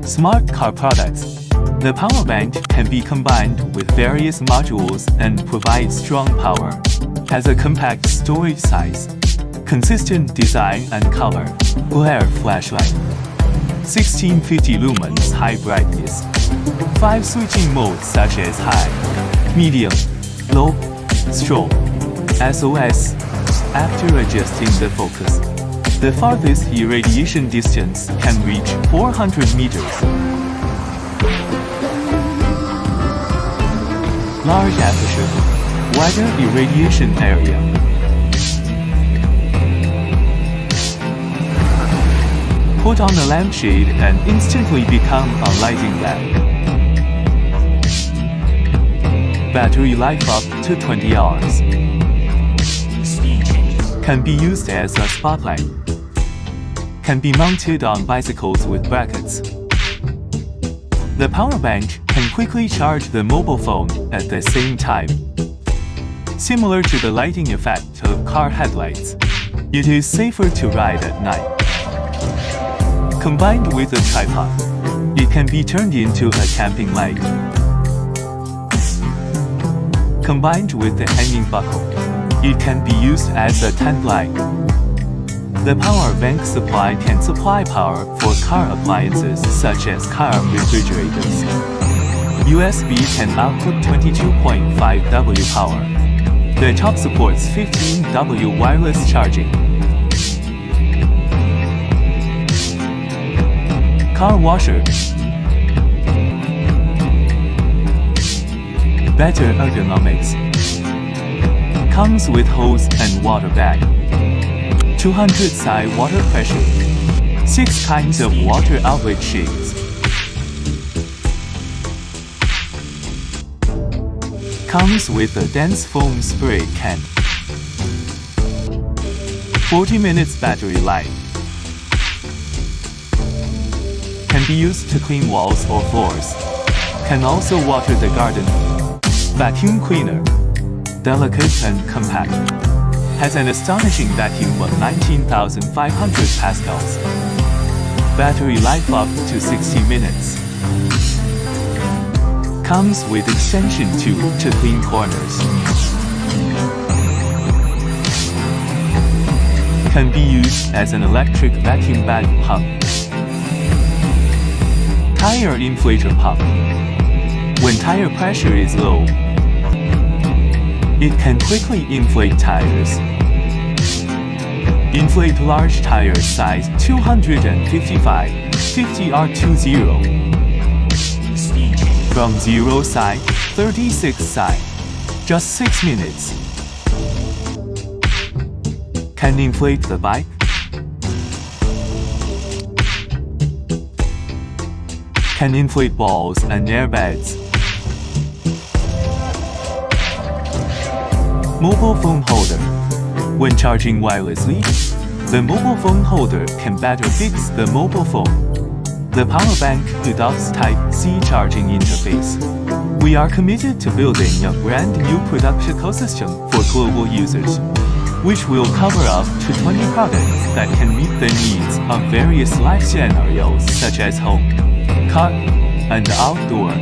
Smart car products. The power bank can be combined with various modules and provide strong power. Has a compact storage size, consistent design and color, glare flashlight, 1650 lumens high brightness, 5 switching modes such as high, medium, low, strobe, SOS, after adjusting the focus. The farthest irradiation distance can reach 400 meters. Large aperture, wider irradiation area. Put on a lampshade and instantly become a lighting lamp. Battery life up to 20 hours. Can be used as a spotlight. Can be mounted on bicycles with brackets. The power bank can quickly charge the mobile phone at the same time. Similar to the lighting effect of car headlights, it is safer to ride at night. Combined with a tripod, it can be turned into a camping light. Combined with the hanging buckle, it can be used as a tent light. The power bank supply can supply power for car appliances such as car refrigerators. USB can output 22.5 W power. The top supports 15 W wireless charging. Car washer. Better ergonomics. Comes with hose and water bag. 200 psi water pressure. 6 kinds of water outlet shades. Comes with a dense foam spray can. 40 minutes battery life. Can be used to clean walls or floors. Can also water the garden. Vacuum cleaner. Delicate and compact. Has an astonishing vacuum of 19,500 pascals. Battery life up to 60 minutes. Comes with extension tube to clean corners. Can be used as an electric vacuum bag pump. Tire inflator pump. When tire pressure is low, it can quickly inflate tires. Inflate large tires size 255, 50R20. From 0 psi, 36 psi. Just 6 minutes. Can inflate the bike. Can inflate balls and airbags. Mobile phone holder. When charging wirelessly, the mobile phone holder can better fix the mobile phone. The power bank adopts Type-C charging interface. We are committed to building a brand new product ecosystem for global users, which will cover up to 20 products that can meet the needs of various life scenarios such as home, car, and outdoor.